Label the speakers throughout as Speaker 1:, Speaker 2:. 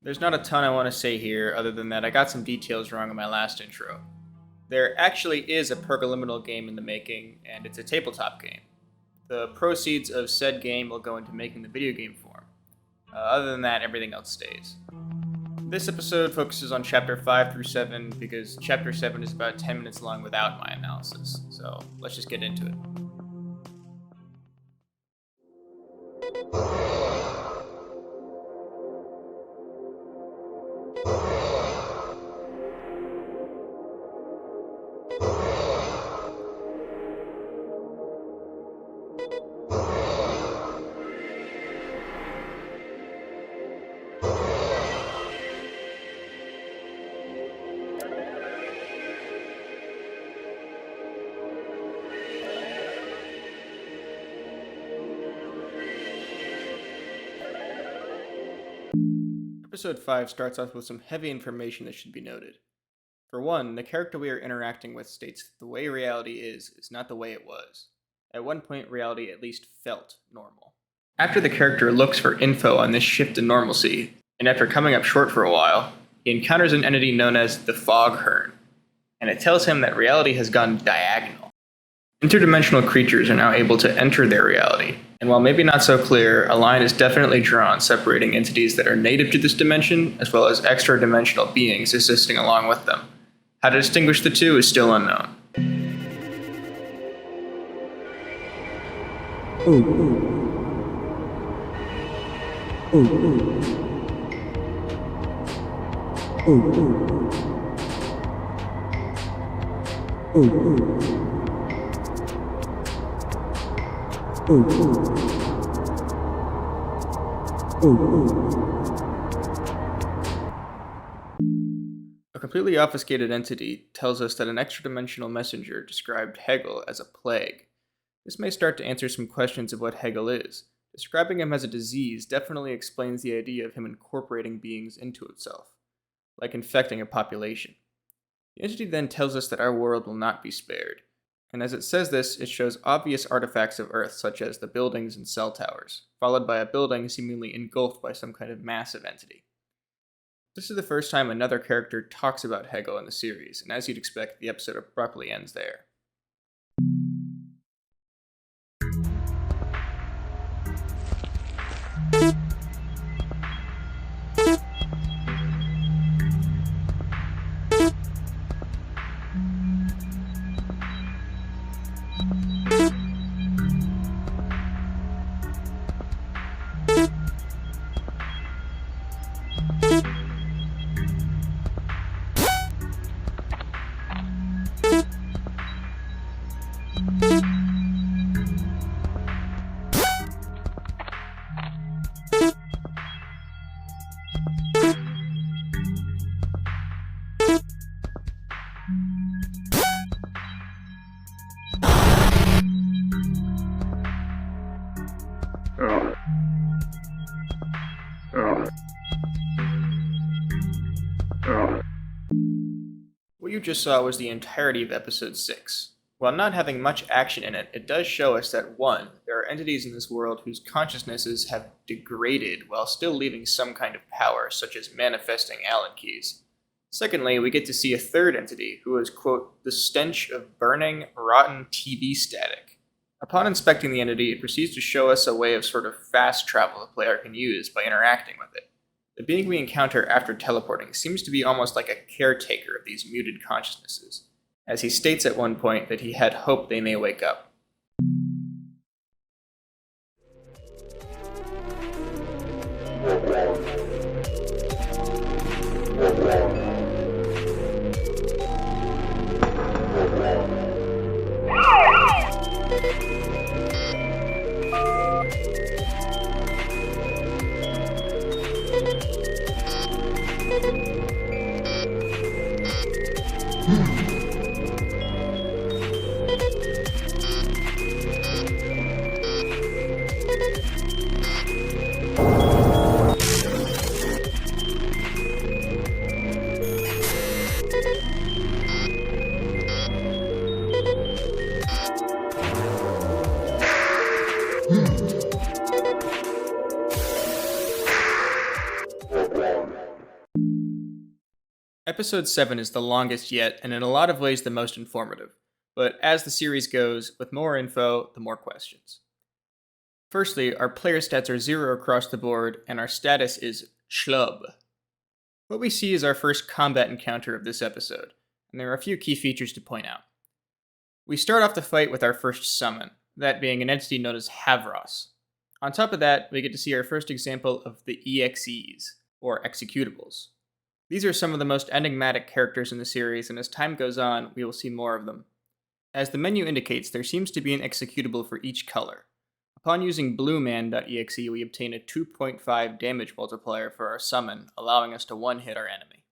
Speaker 1: There's not a ton I want to say here, other than that I got some details wrong in my last intro. There actually is a Purgaliminal game in the making, and it's a tabletop game. The proceeds of said game will go into making the video game form. Other than that, everything else stays. This episode focuses on Chapter 5 through 7, because Chapter 7 is about 10 minutes long without my analysis, so let's just get into it. Episode 5 starts off with some heavy information that should be noted. For one, the character we are interacting with states that the way reality is not the way it was. At one point, reality at least felt normal. After the character looks for info on this shift in normalcy, and after coming up short for a while, he encounters an entity known as the Fog Hern, and it tells him that reality has gone diagonal. Interdimensional creatures are now able to enter their reality, and while maybe not so clear, a line is definitely drawn separating entities that are native to this dimension, as well as extra-dimensional beings existing along with them. How to distinguish the two is still unknown. A completely obfuscated entity tells us that an extra-dimensional messenger described Hegel as a plague. This may start to answer some questions of what Hegel is. Describing him as a disease definitely explains the idea of him incorporating beings into itself, like infecting a population. The entity then tells us that our world will not be spared. And as it says this, it shows obvious artifacts of Earth, such as the buildings and cell towers, followed by a building seemingly engulfed by some kind of massive entity. This is the first time another character talks about Hegel in the series, and as you'd expect, the episode abruptly ends there. What you just saw was the entirety of episode 6. While not having much action in it, it does show us that 1. There are entities in this world whose consciousnesses have degraded while still leaving some kind of power, such as manifesting Allen keys. Secondly, we get to see a third entity who is, quote, the stench of burning, rotten TV static. Upon inspecting the entity, it proceeds to show us a way of sort of fast travel the player can use by interacting with it. The being we encounter after teleporting seems to be almost like a caretaker of these muted consciousnesses, as he states at one point that he had hope they may wake up. Episode 7 is the longest yet, and in a lot of ways the most informative. But as the series goes, with more info, the more questions. Firstly, our player stats are 0 across the board, and our status is schlub. What we see is our first combat encounter of this episode, and there are a few key features to point out. We start off the fight with our first summon, that being an entity known as Havros. On top of that, we get to see our first example of the EXEs, or executables. These are some of the most enigmatic characters in the series, and as time goes on, we will see more of them. As the menu indicates, there seems to be an executable for each color. Upon using blueman.exe, we obtain a 2.5 damage multiplier for our summon, allowing us to one-hit our enemy.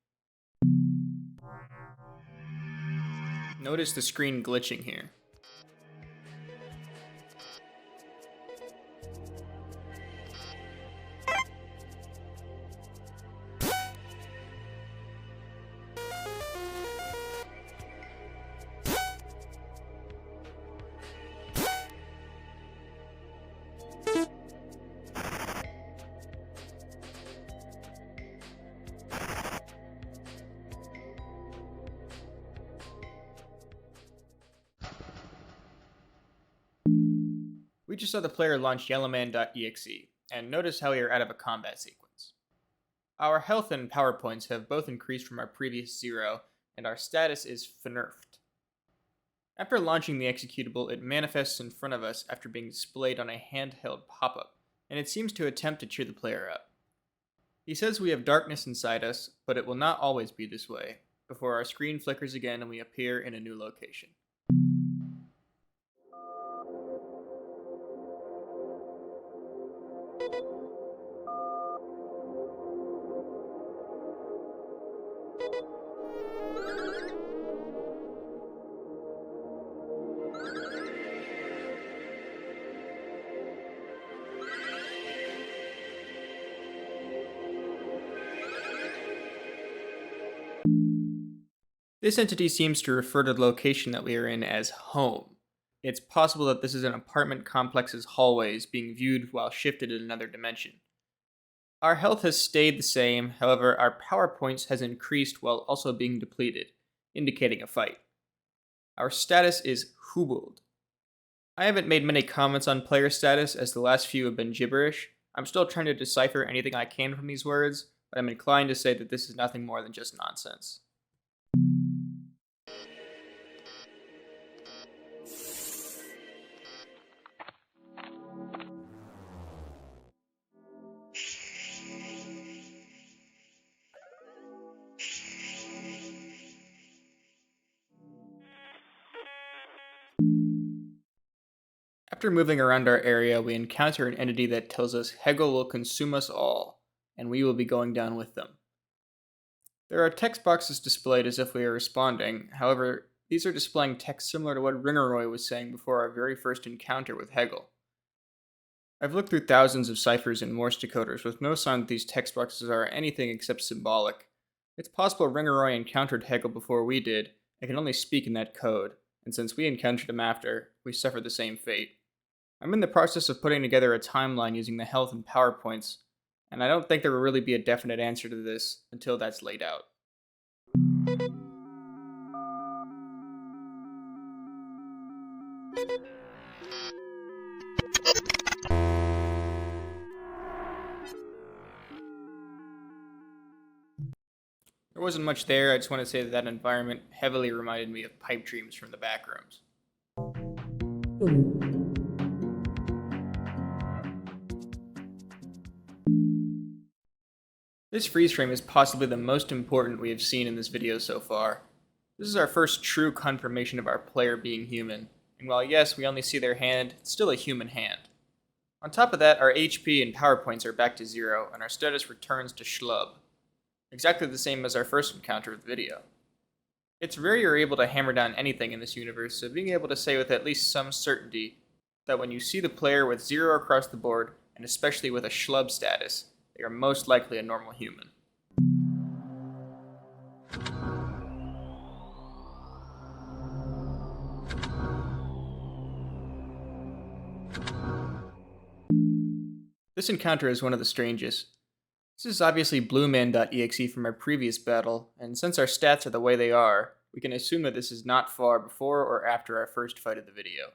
Speaker 1: Notice the screen glitching here. We just saw the player launch yellowman.exe, and notice how we are out of a combat sequence. Our health and power points have both increased from our previous 0, and our status is nerfed. After launching the executable, it manifests in front of us after being displayed on a handheld pop-up, and it seems to attempt to cheer the player up. He says we have darkness inside us, but it will not always be this way, before our screen flickers again and we appear in a new location. This entity seems to refer to the location that we are in as home. It's possible that this is an apartment complex's hallways being viewed while shifted in another dimension. Our health has stayed the same, however our power points has increased while also being depleted, indicating a fight. Our status is hubbled. I haven't made many comments on player status as the last few have been gibberish. I'm still trying to decipher anything I can from these words, but I'm inclined to say that this is nothing more than just nonsense. After moving around our area, we encounter an entity that tells us Hegel will consume us all, and we will be going down with them. There are text boxes displayed as if we are responding, however, these are displaying text similar to what Ringeroy was saying before our very first encounter with Hegel. I've looked through thousands of ciphers and Morse decoders with no sign that these text boxes are anything except symbolic. It's possible Ringeroy encountered Hegel before we did, and can only speak in that code, and since we encountered him after, we suffered the same fate. I'm in the process of putting together a timeline using the health and power points, and I don't think there will really be a definite answer to this until that's laid out. There wasn't much there, I just want to say that environment heavily reminded me of pipe dreams from the back rooms. This freeze frame is possibly the most important we have seen in this video so far. This is our first true confirmation of our player being human, and while yes, we only see their hand, it's still a human hand. On top of that, our HP and power points are back to 0, and our status returns to schlub. Exactly the same as our first encounter with the video. It's rare you're able to hammer down anything in this universe, so being able to say with at least some certainty that when you see the player with 0 across the board, and especially with a schlub status, they are most likely a normal human. This encounter is one of the strangest. This is obviously blueman.exe from our previous battle, and since our stats are the way they are, we can assume that this is not far before or after our first fight of the video.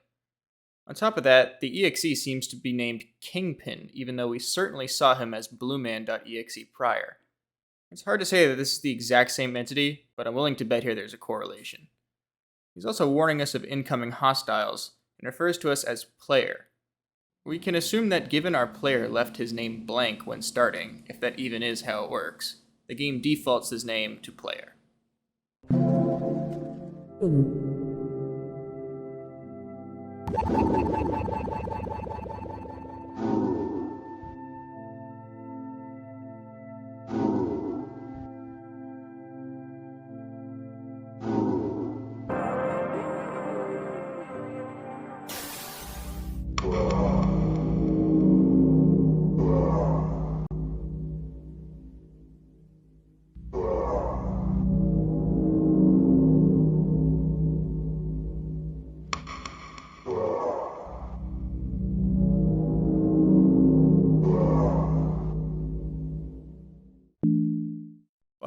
Speaker 1: On top of that, the exe seems to be named Kingpin, even though we certainly saw him as blueman.exe prior. It's hard to say that this is the exact same entity, but I'm willing to bet here there's a correlation. He's also warning us of incoming hostiles, and refers to us as player. We can assume that given our player left his name blank when starting, if that even is how it works, the game defaults his name to player.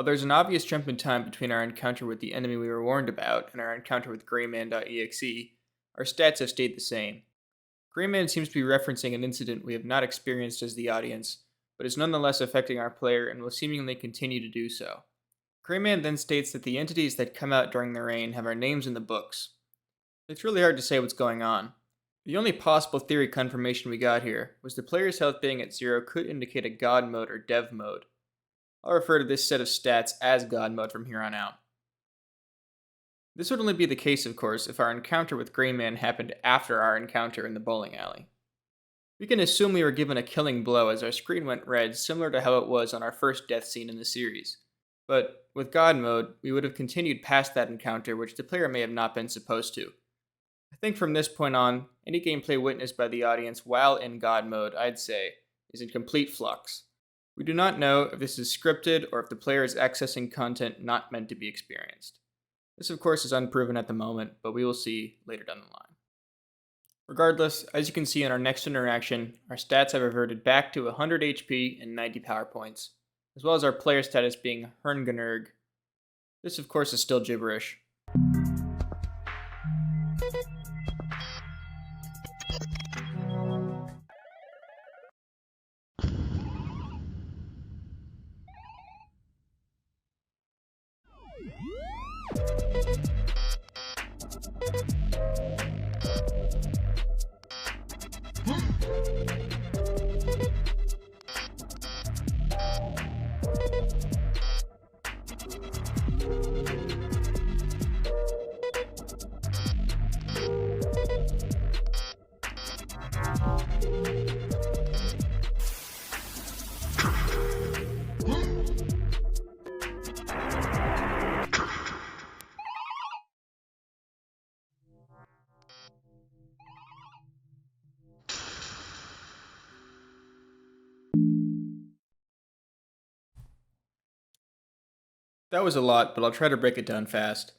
Speaker 1: While there's an obvious jump in time between our encounter with the enemy we were warned about and our encounter with Greyman.exe, our stats have stayed the same. Greyman seems to be referencing an incident we have not experienced as the audience, but is nonetheless affecting our player and will seemingly continue to do so. Greyman then states that the entities that come out during the rain have our names in the books. It's really hard to say what's going on. The only possible theory confirmation we got here was the player's health being at 0 could indicate a god mode or dev mode. I'll refer to this set of stats as God mode from here on out. This would only be the case, of course, if our encounter with Greyman happened after our encounter in the bowling alley. We can assume we were given a killing blow as our screen went red, similar to how it was on our first death scene in the series. But with God mode, we would have continued past that encounter, which the player may have not been supposed to. I think from this point on, any gameplay witnessed by the audience while in God mode, I'd say, is in complete flux. We do not know if this is scripted or if the player is accessing content not meant to be experienced. This, of course, is unproven at the moment, but we will see later down the line. Regardless, as you can see in our next interaction, our stats have reverted back to 100 HP and 90 power points, as well as our player status being Herngenurg. This, of course, is still gibberish. That was a lot, but I'll try to break it down fast.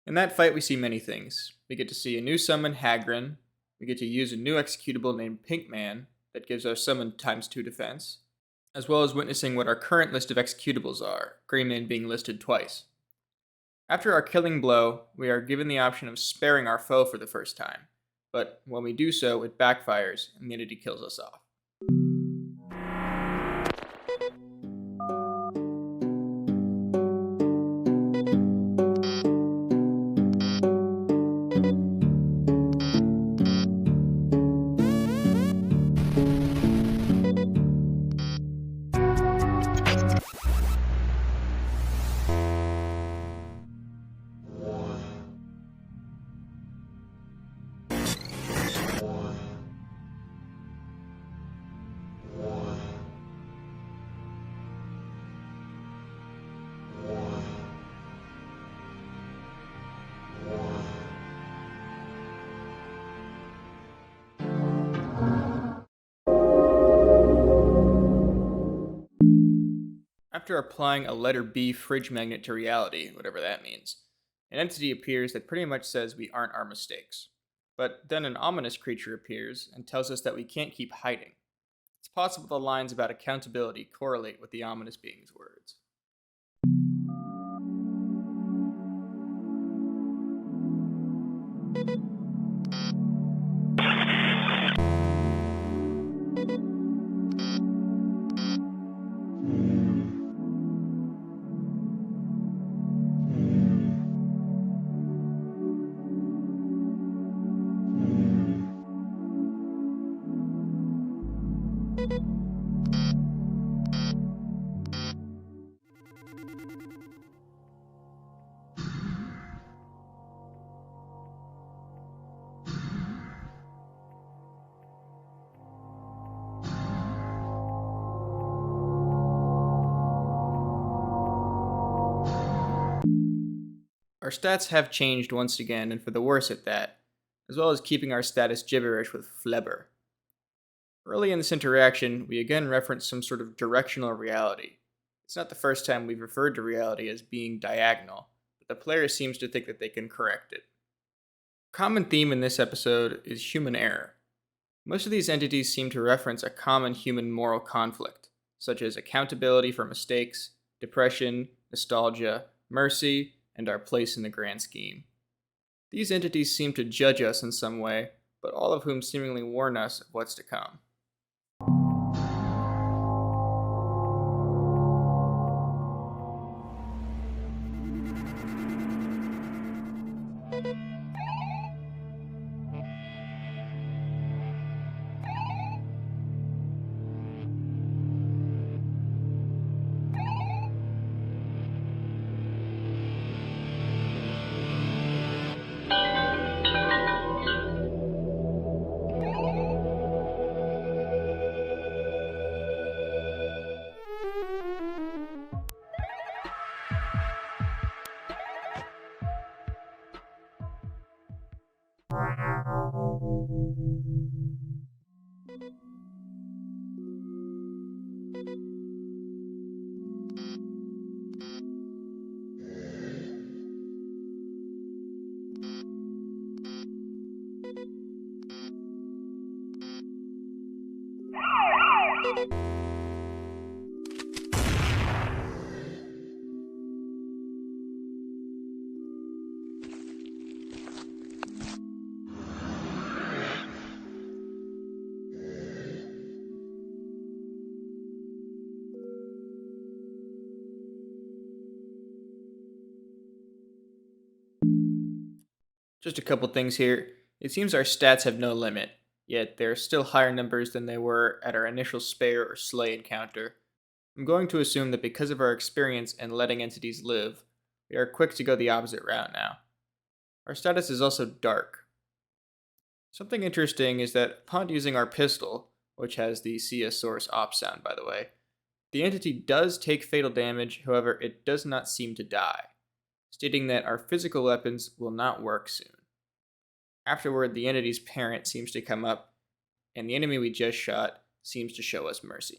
Speaker 1: In that fight, we see many things. We get to see a new summon, Hagrin. We get to use a new executable named Pinkman that gives our summon ×2 defense, as well as witnessing what our current list of executables are, Greyman being listed twice. After our killing blow, we are given the option of sparing our foe for the first time, but when we do so, it backfires and the entity kills us off. After applying a letter B fridge magnet to reality, whatever that means, an entity appears that pretty much says we aren't our mistakes. But then an ominous creature appears and tells us that we can't keep hiding. It's possible the lines about accountability correlate with the ominous being's words. Our stats have changed once again, and for the worse at that, as well as keeping our status gibberish with Fleber. Early in this interaction, we again reference some sort of directional reality. It's not the first time we've referred to reality as being diagonal, but the player seems to think that they can correct it. A common theme in this episode is human error. Most of these entities seem to reference a common human moral conflict, such as accountability for mistakes, depression, nostalgia, mercy, and our place in the grand scheme. These entities seem to judge us in some way, but all of whom seemingly warn us of what's to come. Just a couple things here. It seems our stats have no limit, yet there are still higher numbers than they were at our initial spare or slay encounter. I'm going to assume that because of our experience in letting entities live, we are quick to go the opposite route now. Our status is also dark. Something interesting is that upon using our pistol, which has the CS source op sound by the way, the entity does take fatal damage, however it does not seem to die, stating that our physical weapons will not work soon. Afterward, the entity's parent seems to come up, and the enemy we just shot seems to show us mercy.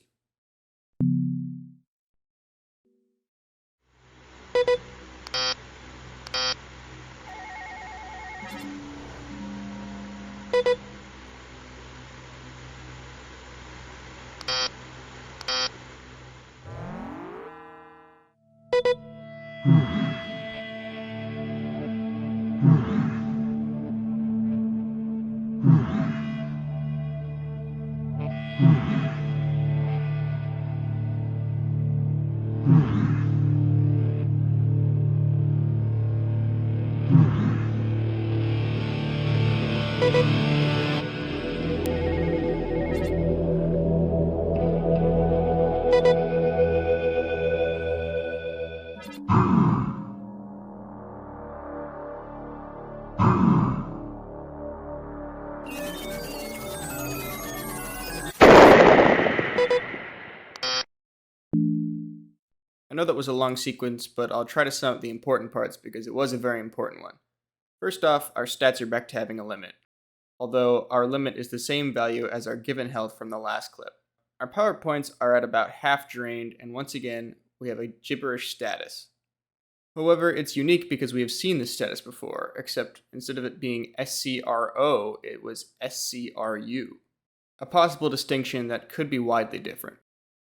Speaker 1: I know that was a long sequence, but I'll try to sum up the important parts because it was a very important one. First off, our stats are back to having a limit, although our limit is the same value as our given health from the last clip. Our power points are at about half drained, and once again, we have a gibberish status. However, it's unique because we have seen this status before, except instead of it being SCRO, it was SCRU. a possible distinction that could be widely different.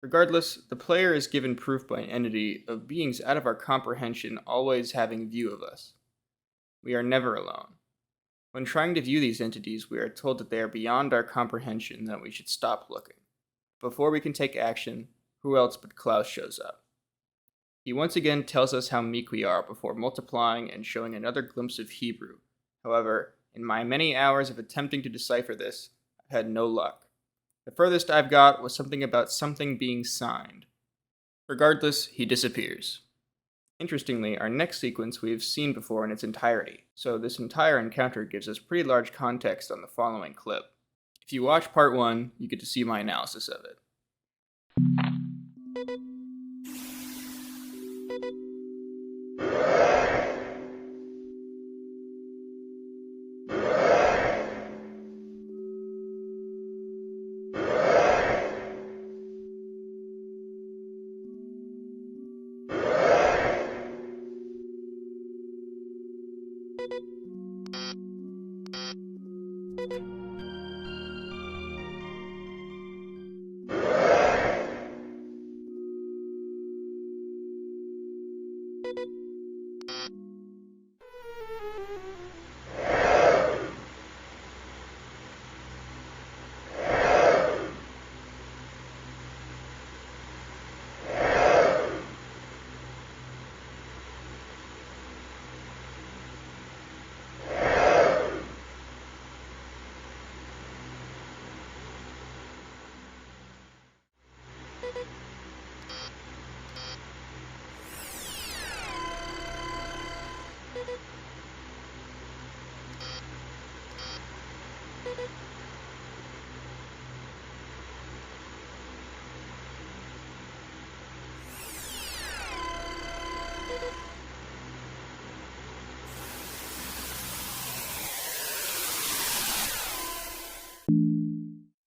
Speaker 1: Regardless, the player is given proof by an entity of beings out of our comprehension always having view of us. We are never alone. When trying to view these entities, we are told that they are beyond our comprehension and that we should stop looking. Before we can take action, who else but Klaus shows up? He once again tells us how meek we are before multiplying and showing another glimpse of Hebrew. However, in my many hours of attempting to decipher this, I've had no luck. The furthest I've got was something about something being signed. Regardless, he disappears. Interestingly, our next sequence we have seen before in its entirety, so this entire encounter gives us pretty large context on the following clip. If you watch part 1, you get to see my analysis of it.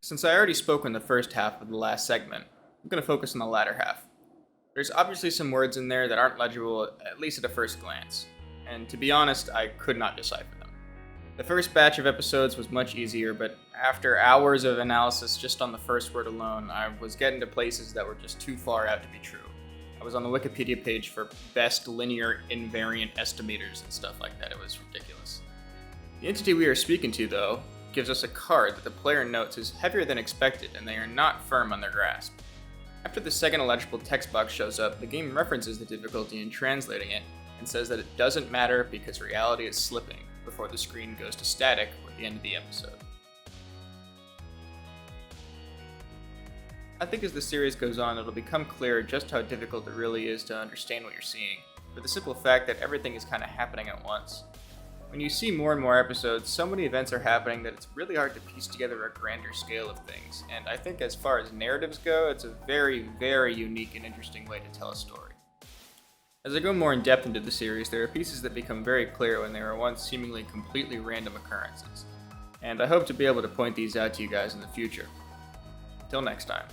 Speaker 1: Since I already spoke in the first half of the last segment, I'm going to focus on the latter half. There's obviously some words in there that aren't legible, at least at a first glance, and to be honest, I could not decipher them. The first batch of episodes was much easier, but after hours of analysis just on the first word alone, I was getting to places that were just too far out to be true. I was on the Wikipedia page for best linear invariant estimators and stuff like that. It was ridiculous. The entity we are speaking to, though, gives us a card that the player notes is heavier than expected, and they are not firm on their grasp. After the second illegible text box shows up, the game references the difficulty in translating it and says that it doesn't matter because reality is slipping before the screen goes to static at the end of the episode. I think as the series goes on, it'll become clear just how difficult it really is to understand what you're seeing, for the simple fact that everything is kind of happening at once. When you see more and more episodes, so many events are happening that it's really hard to piece together a grander scale of things, and I think as far as narratives go, it's a very, very unique and interesting way to tell a story. As I go more in depth into the series, there are pieces that become very clear when they were once seemingly completely random occurrences, and I hope to be able to point these out to you guys in the future. Till next time.